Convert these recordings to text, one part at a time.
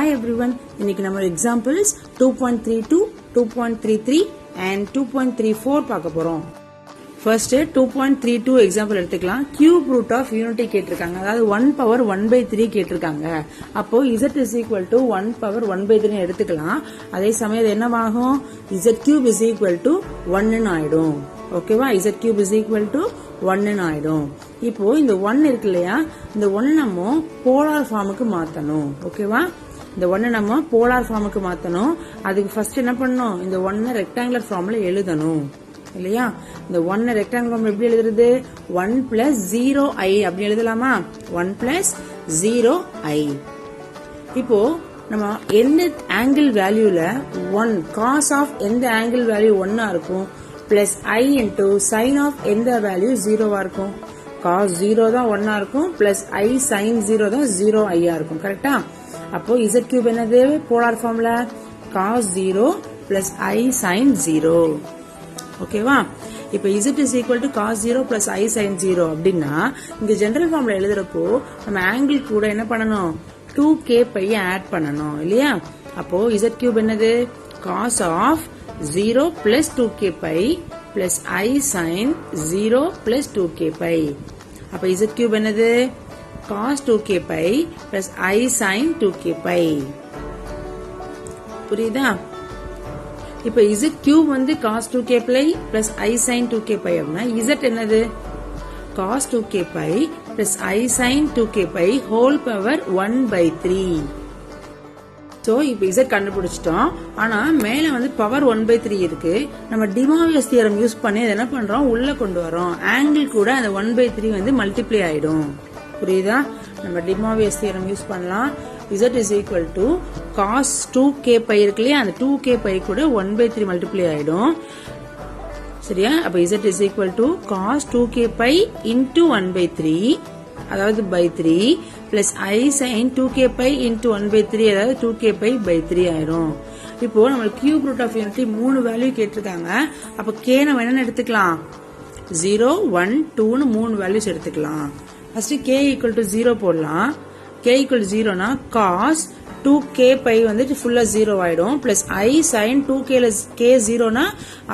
Hi everyone, இன்னைக்கு நம்ம examples 2.32, 2.33 and 2.34 பார்க்க போறோம். First 2.32 example எடுத்துக்கலாம். Cube root of unity கேட்டிருக்காங்க. அதாவது 1 power 1 by 3 கேட்டிருக்காங்க. அப்போ z is equal to 1 power 1 by 3 எடுத்துக்கலாம். அதே சமயம் என்னவாகும்? z cube is equal to 1 ஆயிடும். ஓகேவா? z cube is equal to 1 ஆயிடும். இப்போ இந்த 1 இருக்கு இல்லையா, இந்த 1 நம்ம போலார் ஃபார்முக்கு மாத்தணும். ஓகேவா? இந்த 1 நம்ம போலார் ஃபார்முக்கு மாத்தணும். அதுக்கு ஃபர்ஸ்ட் என்ன பண்ணணும்? இந்த 1 ரெக்டாங்குலர் ஃபார்ம்ல எழுதணும் இல்லையா? இந்த 1 ரெக்டாங்குலர் ஃபார்ம்ல எப்படி எழுதுறது? 1 plus 0i அப்படி எழுதலாமா? 1 plus 0i. இப்போ நம்ம எந்த ஆங்கிள் வேல்யூல 1 cos ஆஃப் எந்த ஆங்கிள் வேல்யூ 1 இருக்கும் plus i into sine of எந்த வேல்யூ 0 இருக்கும்? cos 0 தான் 1 இருக்கும் பிளஸ் i sin 0 தான் 0i இருக்கும். கரெக்டா? அப்போ z cube என்னது? போலார் ஃபார்ம்ல cos 0 பிளஸ் i sin 0. ஓகேவா? இப்போ z is equal to cos 0 plus i sin 0 அப்படின்னா இந்த ஜெனரல் ஃபார்ம்ல எழுதுறப்போ நம்ம ஆங்கிள் கூட என்ன பண்ணணும்? 2k பை ஆட் பண்ணணும் இல்லையா? அப்போ z cube என்னது? cos of 0 plus 2k pi plus i sin 0 plus 2k pi. அப்ப z cube என்னது? cos 2k pi plus i sin 2k pi. புரியுதா? இப்ப z cube வந்து cos 2k pi plus i sin 2k pi அப்படின்னா z என்னது? cos 2k pi plus i sin 2k pi whole power 1 by 3. So இப்போ z கண்டுபிடிச்சிட்டோம். ஆனா மேல வந்து பவர் 1 by 3 இருக்கு. நம்ம டிமாவியஸ் தியரம் யூஸ் பண்ணி என்ன பண்றோம்? உள்ள கொண்டு வரோம். ஆங்கிள் கூட அந்த 1 by 3 வந்து மல்டிப்ளை ஆயிடும். புரியுதா? நம்ம டிமாவியஸ் தியரம் யூஸ் பண்ணலாம். z is equal to cos 2k pi இருக்கு இல்லையா, அந்த 2k pi கூட 1 by 3 மல்டிப்ளை ஆயிடும். சரியா? அப்ப z is equal to cos 2k pi into 1 by 3 அதாவது by 3 plus i sin 2k pi into 1 by 3 அதாவது 2k pi by 3 ஆயிரும். இப்போ நம்ம cube root of unity 3 value கேட்டிருக்காங்க. அப்ப k நம்ம என்ன எடுத்துக்கலாம்? 0 1 2 னு 3 வேல்யூஸ் எடுத்துக்கலாம். ஃபர்ஸ்ட் k equal to 0 போடலாம். k equal to 0 னா cos 2k pi வந்துட்டு ஃபுல்லா 0 ஆயிடும் plus i sin 2k k 0 னா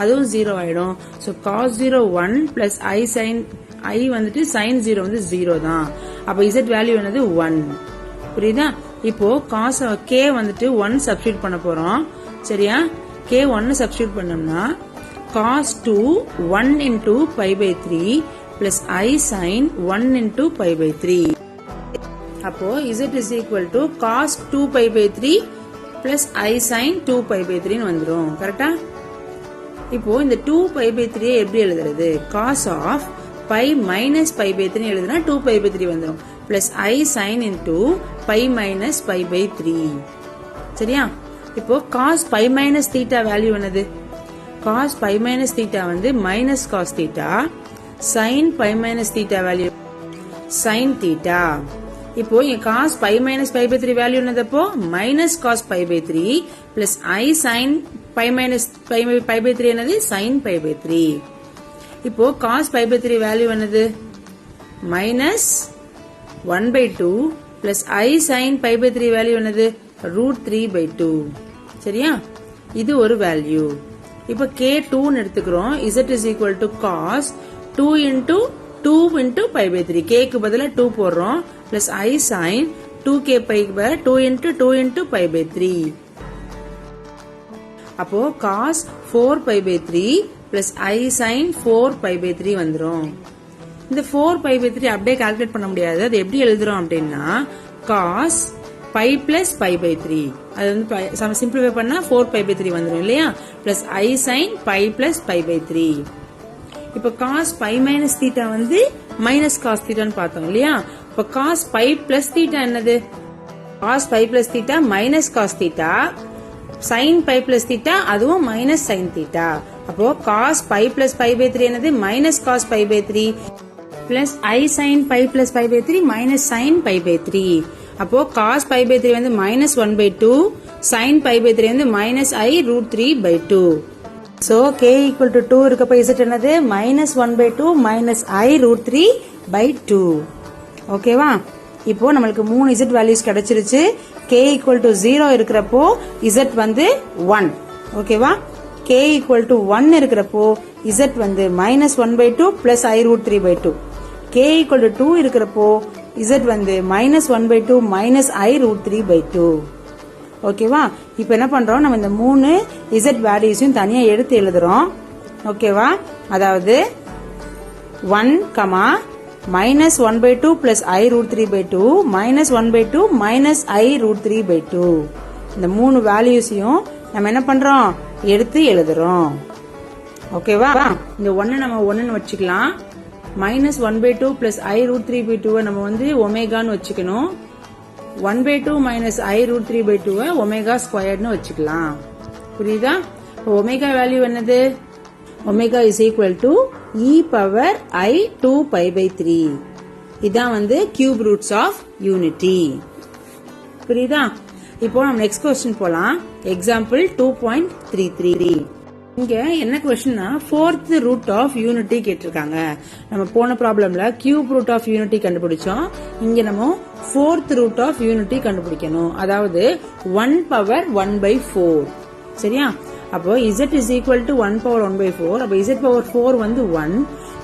அதுவும் 0 ஆயிடும். So cos 0 1 plus i sin i வந்துட்டு sin 0 வந்து 0 தான். அப்ப z வேல்யூ என்னது? 1. புரியுதா? இப்போ cos k வந்துட்டு 1 சப்ஸ்டிட்யூட் பண்ண போறோம். சரியா? k 1 சப்ஸ்டிட்யூட் பண்ணோம்னா cos 2 1 into pi by 3 plus i sin 1 into pi by 3. அப்போ z is equal to cos 2 pi by 3 plus i sin 2 pi by 3 ன்னு வந்துரும். கரெக்டா? இப்போ இந்த 2 pi by 3 எப்படி எழுதுறது? cos of pi minus pi by 3 எழுதுனா 2 pi by 3 வந்துரும் plus i sin into pi minus pi by 3. சரியா? இப்போ cos pi minus theta value என்னது? cos pi minus theta வந்து minus cos theta, sin pi minus theta value sin theta. இப்போ இங்க cos pi minus pi by 3 value என்னதப்போ minus cos pi by 3 plus i sin pi minus pi by 3 என்னது? sin pi by 3. இப்போ cos pi by 3 value என்னது? minus 1 by 2 plus i sin pi by 3 value என்னது? root 3 by 2. சரியா? இது ஒரு value. இப்போ k 2 ன்னு எடுத்துக்கிறோம். z is equal to cos 2 into 2 into pi by 3. k க்கு பதிலா 2 போடுறோம் plus i sin 2k pi by 2 into 2 into pi by 3. அப்போ cos 4 pi by 3 plus i sin 4 pi by 3 வந்துரும். இந்த 4 pi by 3 அப்படியே calculate பண்ண முடியாது. அது எப்படி எழுதுறோம் அப்படின்னா cos pi plus pi by 3 அது வந்து சிம்பிளிஃபை பண்ணா 4 pi by 3 வந்துரும் இல்லையா? plus i sin pi plus pi by 3. இப்போ cos pi minus theta வந்து minus cos theta ன்னு பார்த்தோம் இல்லையா? இப்போ cos pi plus theta என்னது? cos pi plus theta minus cos theta, sin pi plus theta அதுவும் minus sin theta. அப்போ cos pi plus pi by 3 என்னது? minus cos pi by 3 plus i sin pi plus pi by 3 minus sin pi by 3. அப்போ cos pi by 3 வந்து minus 1 by 2, sin pi by 3 வந்து minus i root 3 by 2. So k equal to 2 இருக்கப்ப z என்னது? minus 1 by 2 minus i root 3 by 2. ஓகேவா? இப்போ நம்மளுக்கு 3 z values கிடைச்சிருச்சு. k equal to 0 இருக்கிறப்போ z வந்து 1. ஓகேவா? k equal to 1 இருக்கிறப்போ z வந்து minus 1 by 2 plus I root 3 by 2. k equal to 2 இருக்கிறப்போ z வந்து minus 1 by 2 minus I root 3 by 2. ஓகேவா? இப்போ என்ன பண்றோம், நம்ம இந்த 3 z வேல்யூஸையும் தனியா எடுத்து எழுதுறோம். ஓகேவா? அதாவது 1, minus 1 by 2 plus I root 3 by 2 minus 1 by 2 minus I root 3 by 2. இந்த 3 வேல்யூஸையும் நம்ம என்ன பண்றோம், எடுத்து எழுதுறோம். ஓகேவா? இந்த 1 நம்ம 1ன்னு வச்சுக்கலாம். minus 1 by 2 plus I root 3 by 2 நம்ம வந்து ஒமேகான்னு வச்சுக்கணும். 1 by 2 minus I root 3 by 2 omega ஸ்கொயர்ட்னு வச்சுக்கலாம். புரியுதா? ஒமேகா வேல்யூ என்னது? Omega is equal to e power I 2 pi by 3. இதான் வந்து cube roots of unity. புரியுதா? இப்போ நம்ம நெக்ஸ்ட் क्वेश्चन போலாம். எக்ஸாம்பிள் 2.33. இங்க என்ன क्वेश्चनனா fourth root of unity கேட்டிருக்காங்க. நம்ம போன ப்ராப்ளம்ல cube root of unity கண்டுபிடிச்சோம். இங்க நம்ம fourth root of unity கண்டுபிடிக்கணும். அதாவது 1 power 1 by 4. சரியா? அப்போ z is equal to 1 power 1 by 4. அப்போ z power 4 வந்து 1.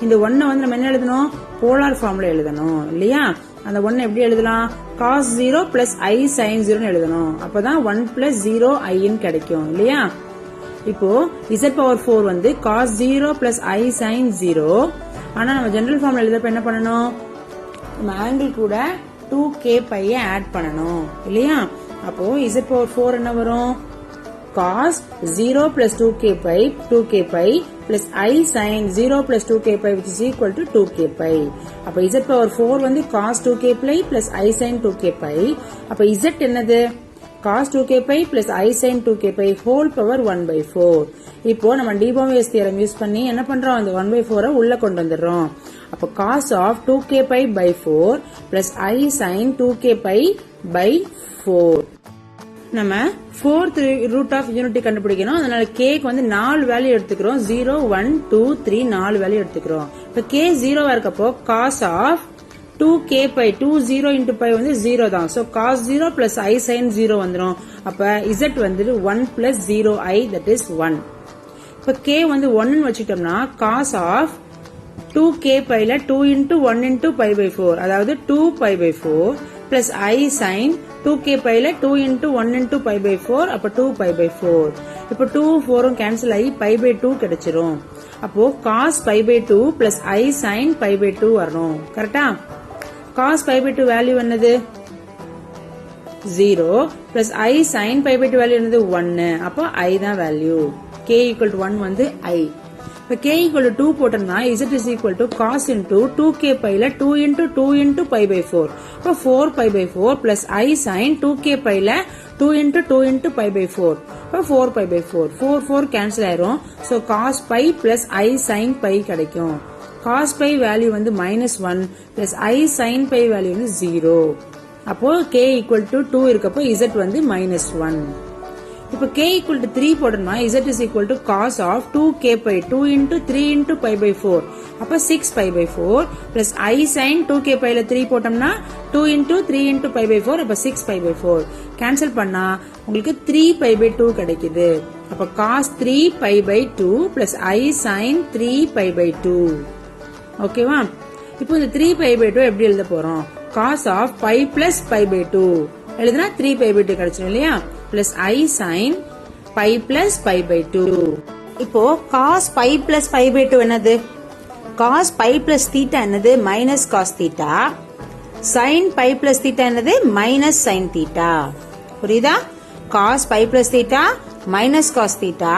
இந்த 1 வந்து நம்ம என்ன எழுதணும், போலார் ஃபார்ம்ல எழுதணும் இல்லையா? அந்த 1 எப்படி எழுதலாம், cos 0 plus I sin 0 எழுதணும். அப்பதான் 1 plus 0 I ன்னு கிடைக்கும் இல்லையா? இப்போ z power 4 வந்து cos 0 plus I sin 0. ஆனா நம்ம ஜெனரல் ஃபார்ம்ல எழுதப்ப என்ன பண்ணணும், நம்ம ஆங்கிள் கூட 2k pi ஆட் பண்ணணும் இல்லையா? அப்போ z power 4 என்ன வரும், cos 0 plus 2k pi plus I sin 0 plus 2k pi which is equal to 2k pi. அப்ப z power 4 வந்து cos 2k pi plus I sin 2k pi. அப்ப z என்னது, cos 2k pi plus I sin 2k pi whole power 1 by 4. இப்போ நம்ம de Beauvois theorem use பண்ணி என்ன பண்றோம், அந்த 1 by 4 உள்ள கொண்டு வந்துடுறோம். அப்ப cos of 2k pi by 4 plus I sin 2k pi by 4. நம்ம fourth root of unity கண்டுபிடிக்கணும். அதனால k க்கு வந்து 4 வேல்யூ எடுத்துக்கிறோம். 0 1 2 3 4 வேல்யூ எடுத்துக்கிறோம். இப்ப k 0 இருக்கப்போ cos of 2k pi 2 0 into pi வந்து 0 தான். So cos 0 plus I sin 0 வந்துரும். அப்ப z வந்து 1 plus 0 I that is 1. இப்ப k வந்து 1 ன்னு வச்சிட்டோம்னா cos of 2k pi ல 2 into 1 into pi by 4 அதாவது 2 pi by 4 plus I sin 2k pi ல 2 into 1 into pi by 4 அப்ப 2 pi by 4. இப்ப 2 4 கேன்சல் ஆகி pi by 2 கிடைச்சிரும். அப்போ cos pi by 2 plus I sin pi by 2 வரணும். கரெக்டா? cos pi by 2 வேல்யூ என்னது, 0 plus I sin pi by 2 value என்னது 1. அப்போ I தான் வேல்யூ. k equal to 1 வந்து I. இப்ப k equal to 2 போட்டோம்னா z is equal to cos into 2k pi ல 2 into pi by 4. அப்ப 4 pi by 4 plus I sin 2k pi ல 2 into pi by 4. அப்ப 4 pi by 4. 4 4 cancel ஆயிரும். So cos pi plus I sin pi கிடைக்கும். cos pi value வந்து -1 plus I sin pi value வந்து 0. அப்போ k equal to 2 இருக்கப்போ z வந்து -1. இப்ப k equal to 3 போடணும்னா z is equal to cos of 2k pi 2 into 3 into pi by 4. அப்ப 6 pi by 4 plus I sin 2k pi ல 3 போட்டோம்னா 2 into 3 into pi by 4 அப்ப 6 pi by 4. கேன்சல் பண்ணா உங்களுக்கு 3 pi by 2 கிடைக்குது. அப்ப cos 3 pi by 2 plus I sin 3 pi by 2. ஓகேவா? இப்போ இந்த 3 pi by 2 எப்படி எழுத போறோம், cos of pi plus pi by 2 எழுதுனா 3 pi by 2 கிடைச்சிடும் இல்லையா? plus I sin pi plus pi by 2. இப்போ cos pi plus pi by 2 என்னது, cos pi plus theta என்னது minus cos theta, sin pi plus theta என்னது minus sin theta. புரியுதா? cos pi plus theta minus cos theta,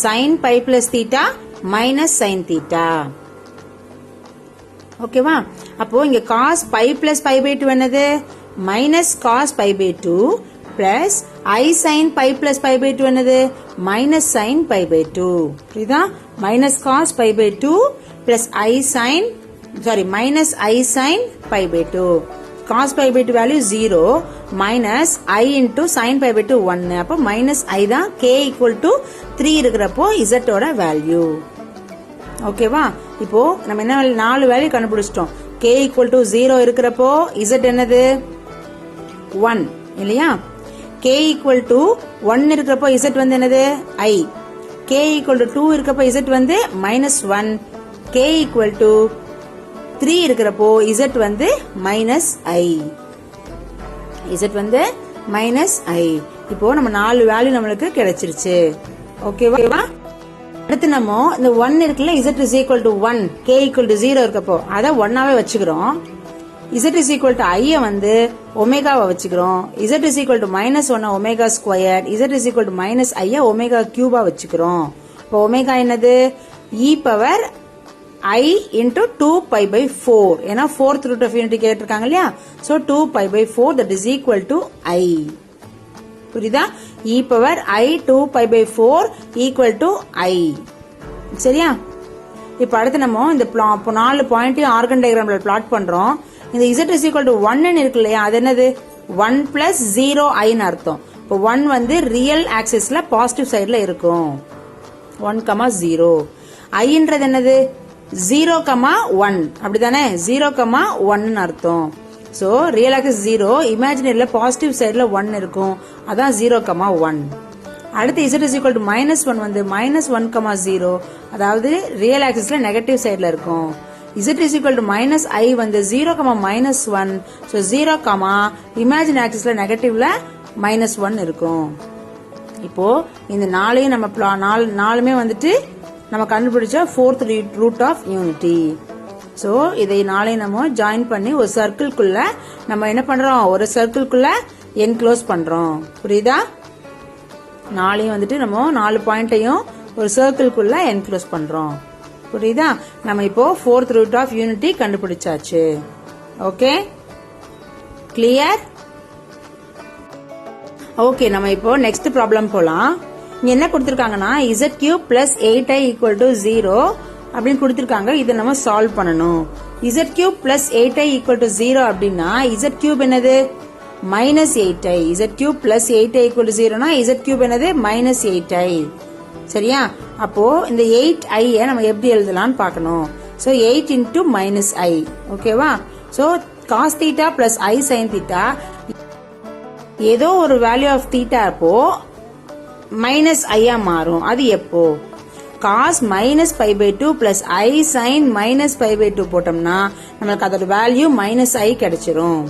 sin pi plus theta minus sin theta. ஓகேவா? அப்போ இங்க cos pi plus pi by 2 என்னது minus cos pi by 2 plus I sin pi plus pi by 2 என்னது minus sin pi by 2. புரியுதா? minus cos pi by 2 plus minus I sin pi by 2. cos pi by 2 value 0 minus I into sin pi by 2 1. அப்போ minus I தான் k equal to 3 இருக்கிறப்போ z ஓட value. ஓகேவா? இப்போ நம்ம என்ன 4 value கண்டுபிடிச்சிட்டோம். k equal to 0 இருக்கிறப்போ z என்னது 1 இல்லையா? k equal to 1 இருக்கிறப்போ z வந்து என்னது I, k equal to 2 இருக்கப்போ z வந்து -1, k equal to 3 இருக்கிறப்போ z வந்து -i, z வந்து -i. இப்போ நம்ம 4 வேல்யூ நம்மளுக்கு கிடைச்சிருச்சு. ஓகேவா? அடுத்து நம்ம இந்த 1 இருக்குல்ல, z is equal to 1, k equal to 0 இருக்கப்போ அத 1ஆவே வச்சுக்கிறோம். z is equal to i வந்து ஒமேகாவை வச்சுக்கிறோம். z is equal to -1 omega square, z is equal to -i omega Cuba வச்சுக்கிறோம். இப்போ ஒமேகா என்னது e power I into 2 pi by 4. ஏன்னா 4th root of unity கேட்டிருக்காங்க இல்லையா? So 2 pi by 4 that is equal to I. புரியுதா? e power I 2 pi by 4 equal to I. சரியா? இப்ப அடுத்து நம்ம இந்த 4 பாயிண்டையும் ஆர்கன் டயக்ராம்ல பிளாட் பண்றோம். இந்த z is equal to 1 இருக்கு இல்லையா? அது என்னது 1 plus 0 I ன்னு அர்த்தம். இப்போ 1 வந்து ரியல் ஆக்சிஸ்ல பாசிட்டிவ் சைடுல இருக்கும். 1, 0. I ன்றது என்னது 0,1 அப்படிதானே? 0,1 அர்த்தம். சோ ரியல் ஆக்சிஸ் 0, இமேஜினரியில பாசிட்டிவ் சைடுல 1 இருக்கும். அதான் 0,1. அடுத்து z is equal to -1 வந்து -1,0, அதாவது ரியல் ஆக்சிஸ்ல நெகட்டிவ் சைடுல இருக்கும். z is equal to -i வந்து 0,-1, சோ 0, இமேஜின் ஆக்சிஸ்ல நெகட்டிவ்ல -1 இருக்கும். இப்போ இந்த நாளையும் நம்ம நாலுமே வந்துட்டு நம்ம கண்டுபிடிச்ச 4th root of unity. So இதை நாளை நம்ம ஜாயின் பண்ணி ஒரு சர்க்கிள்குள்ள நம்ம என்ன பண்றோம், ஒரு சர்க்கிள்குள்ள என்க்ளோஸ் பண்றோம். புரியுதா? நாளையும் வந்துட்டு நம்ம 4 பாயிண்டையும் ஒரு சர்க்கிள்குள்ள என்க்ளோஸ் பண்றோம். புரியுதா? நம்ம இப்போ 4th root of unity கண்டுபிடிச்சாச்சு. Okay, clear? ஓகே, நம்ம இப்போ நெக்ஸ்ட் ப்ராப்ளம் போலாம். இங்க என்ன கொடுத்திருக்காங்கன்னா z cube plus 8i equal to 0 அப்படின்னு கொடுத்திருக்காங்க. இதை நம்ம சால்வ் பண்ணணும். z cube plus 8i equal to 0 அப்படின்னா z cube என்னது -8i, z cube plus 8i equal to 0 னா z cube என்னது -8i. சரியா? அப்போ இந்த 8i நம்ம எப்படி எழுதலாம்னு பார்க்கணும். So 8 into -i. ஓகேவா? So cos theta plus I sin theta, ஏதோ ஒரு வேல்யூ ஆஃப் தீட்டா அப்போ -i மாறும். அது எப்போ? cos -π/2 plus I sin -π/2 போட்டோம்னா நமக்கு அதோட வேல்யூ -i கிடைச்சிரும்.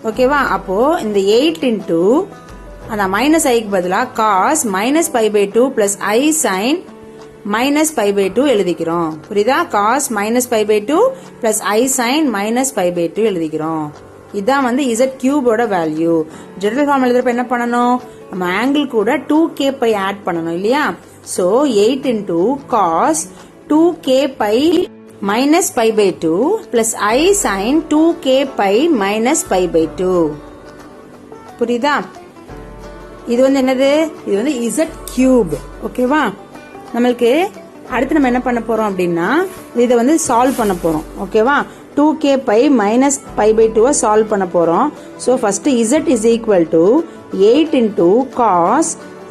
ஓகேவா? அப்போ இந்த 8 into அந்த -iக்கு பதிலா cos -π/2 plus I sin -π/2 எழுதிக்கிறோம். புரியுதா? cos -π/2 plus I sin -π/2 எழுதிக்கிறோம். இதான் வந்து z கியூபோட வேல்யூ. ஜெனரல் ஃபார்ம் எழுதுறப்ப என்ன பண்ணணும், நம்ம ஆங்கிள் கூட 2k பை ஆட் பண்ணணும் இல்லையா? So 8 into cos 2k pi -π/2 plus I sin 2k pi -π/2. புரியுதா? இது வந்து என்னது, இது வந்து z கியூப். ஓகேவா? நம்மளுக்கு அடுத்து நம்ம என்ன பண்ண போறோம் அப்படின்னா இதை வந்து சால்வ் பண்ண போறோம். ஓகேவா? 2k பை -π/2 சால்வ் பண்ண போறோம். So first z is equal to 8 into cos,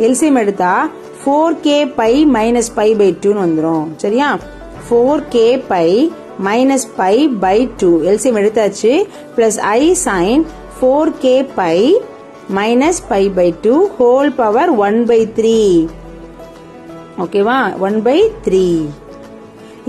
LCM எடுத்தா 4k பை -π/2 வந்துரும். சரியா? 4k பை -π/2 எல்சிஎம் எடுத்தாச்சு. Plus I sin 4k pi -π/2 whole power 1/3. ஓகேவா? 1/3.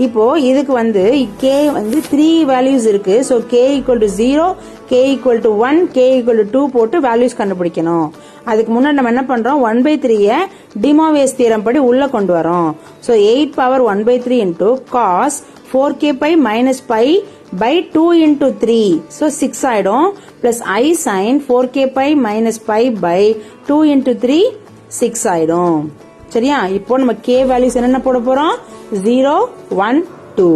இப்போ இதுக்கு வந்து k வந்து 3 வேல்யூஸ் இருக்கு. So k equal to 0, k equal to 1, k equal to 2 போட்டு வேல்யூஸ் கண்டுபிடிக்கணும். அதுக்கு முன்னாடி நம்ம என்ன பண்றோம், 1/3 டி மோர்வியஸ் தியரம் படி உள்ள கொண்டு வரோம். So 8 power 1/3 into cos 4k pi -π/2 into 3, so 6 ஆயிடும். Plus I sin 4k pi -π/2 into 3, 6 ஆயிடும். சரியா? இப்போ நம்ம k வேல்யூஸ் என்னென்ன போட போறோம், 0, 1, 2.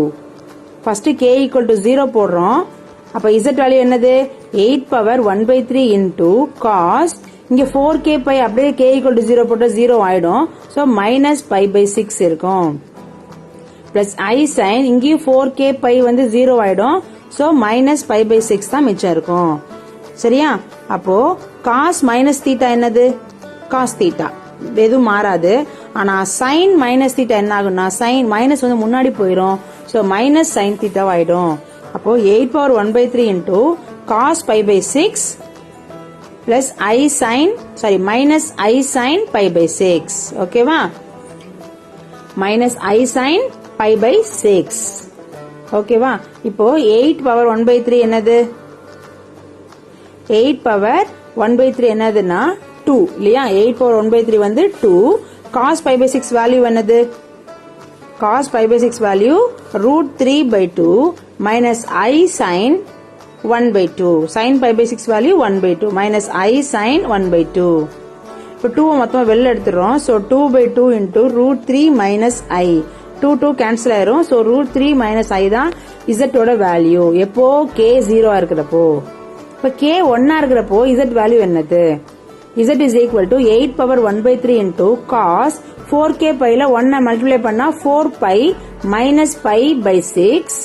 ஃபர்ஸ்ட் k equal to 0 போடுறோம். அப்ப z வேல்யூ என்னது, 8 பவர் 1/3 into cos, இங்க 4k பை அப்படியே k equal to 0 போட்டா 0 ஆயிடும். சோ -π/6 இருக்கும். பிளஸ் I sin, இங்கேயும் 4k பை வந்து 0 ஆயிடும். சோ -π/6 தான் மிச்சம் இருக்கும். சரியா? அப்போ cos θ என்னது, cos θ எதுவும் மாறாது. ஆனா sin θ என்ன ஆகும்னா sin மைனஸ் வந்து முன்னாடி போயிடும். சோ -sin θ ஆயிடும். அப்போ 8 power 1/3 into cos π/6 plus minus I sin pi by 6. ஓகேவா? minus I sin pi by 6. ஓகேவா? இப்போ 8 power 1 by 3 என்னது? 8 power 1 by 3 என்னதுன்னா 2 இல்லையா? 8 power 1 by 3 வந்து 2. cos pi by 6 வேல்யூ என்னது? cos pi by 6 value root 3 by 2 minus I sin 1 by 2. sin pi by 6 value 1 by 2 minus I sin 1 by 2. இப்போ 2 மொத்தமா வெளில எடுத்துறோம். so 2 by 2 into root 3 minus I. 2 cancel ஆயிரும். so root 3 minus I தான் z ஓட value. எப்போ k 0 இருக்கிறப்போ. இப்போ k 1 இருக்கிறப்போ z வேல்யூ என்னது? z is equal to 8 power 1 by 3 into cos 4k pi ல 1 மல்டிப்ளை பண்ணா 4 pi minus pi by 6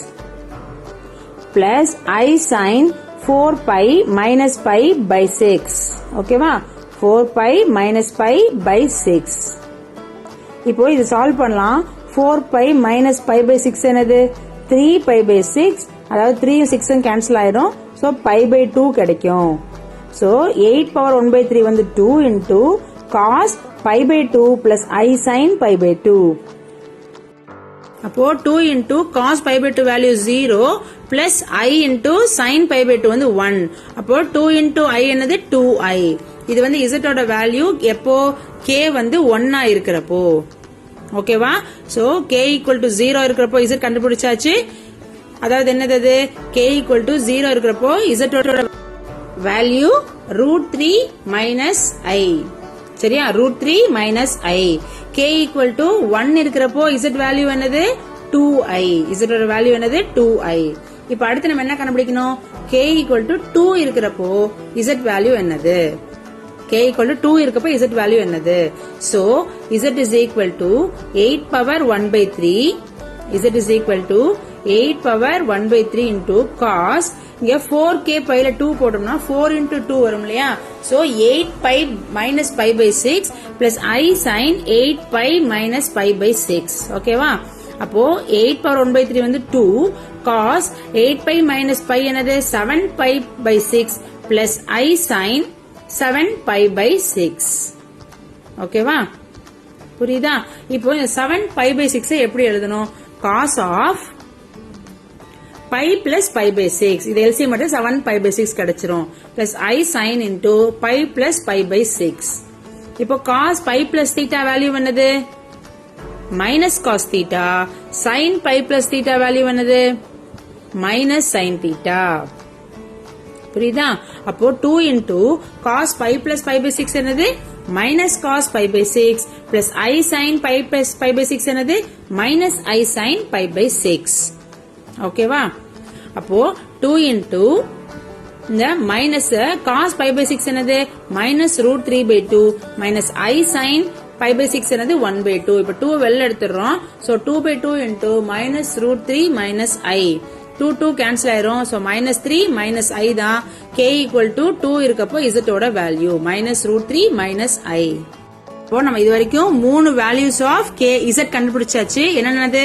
plus I sin 4 pi minus pi by 6. ஓகேவா? 4 pi minus pi by 6. இப்போ இது சால்வ் பண்ணலாம். 4 pi minus pi by 6 என்னது? 3 pi by 6. அதாவது 3 6 cancel ஆயிடும். so pi by 2 கிடைக்கும். so 8 power 1 by 3 வந்து 2 into cos pi by 2 plus I sin pi by 2. அப்போ 2 into cos pi by 2 value 0 plus I into sin pi by 2 வந்து 1. அப்போ 2 into I என்னது 2I. இது வந்து z ஓட வேல்யூ எப்போ k வந்து 1 இருக்கிறப்போ. ஓகேவா? so k equal to 0 இருக்கிறப்போ z கண்டுபிடிச்சாச்சு. அதாவது என்னது? k equal to 0 இருக்கிறப்போ z ஓட வேல்யூ root 3 minus I. சரியா? root 3 minus I. k equal to 1 இருக்கிறப்போ z வேல்யூ என்னது? 2I. z ஓட வேல்யூ என்னது? 2I. இப்ப அடுத்து நம்ம என்ன கண்டுபிடிக்கணும்? k equal to 2 இருக்கிறப்போ z வேல்யூ என்னது? k equal to 2 இருக்கப்போ z வேல்யூ என்னது? so z is equal to 8 power 1 by 3. z is equal to 8 power 1 by 3 into cos இங்க 4k pi ல 2 போட்டோம்னா 4 into 2 வரும் இல்லையா? so 8 pi minus pi by 6 plus I sin 8 pi minus pi by 6. ஓகேவா? அப்போ 8 power 1 by 3 வந்து 2 cos 8 pi minus pi என்னது? 7 pi by 6 plus I sin 7 pi by 6. ஓகேவா? புரியுதா? இப்போ இந்த 7 pi by 6 எப்படி எழுதணும்? cos of pi plus pi by 6. இது LCM மட்டும் 7 pi by 6 கிடைச்சிரும். plus I sin into pi plus pi by 6. இப்போ cos pi plus theta value என்னது? minus cos theta. sin pi plus theta value என்னது? minus sin theta. புரியுதா? அப்போ 2 into cos pi plus pi by 6 என்னது? minus cos pi by 6 plus I sin pi plus pi by 6 என்னது? minus I sin pi by 6. ஓகேவா? அப்போ 2 into இந்த minus cos pi by 6 என்னது? minus root 3 by 2 minus I sin pi by 6 என்னது? 1 by 2. இப்போ 2 வெளில எடுத்துறோம். so 2 by 2 into minus root 3 minus I. 2 cancel ஆயிரும். so minus 3 minus I தான் k equal to 2 இருக்கப்போ z ஓட value minus root 3 minus I. இப்போ நம்ம இது வரைக்கும் 3 வேல்யூஸ் ஆஃப் k z கண்டுபிடிச்சாச்சு. என்னன்னது?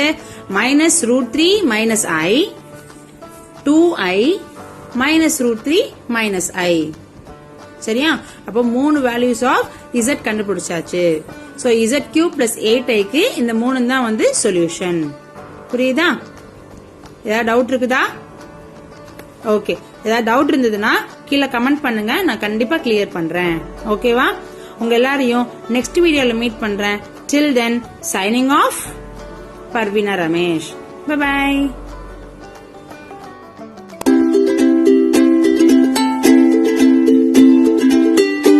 minus root 3 minus I, 2I, minus root 3 minus I. சரியா? அப்போ 3 வேல்யூஸ் ஆஃப் z கண்டுபிடிச்சாச்சு. so z cube plus 8i க்கு இந்த 3 தான் வந்து சொல்யூஷன். புரியுதா? ஏதாவது டவுட் இருக்குதா? ஓகே. ஏதாவது டவுட் இருந்ததுன்னா கீழே கமெண்ட் பண்ணுங்க. நான் கண்டிப்பா கிளியர் பண்றேன். ஓகேவா? உங்க எல்லாரையும் நெக்ஸ்ட் வீடியோல மீட் பண்றேன். till then signing off, Parvina Ramesh. Bye bye.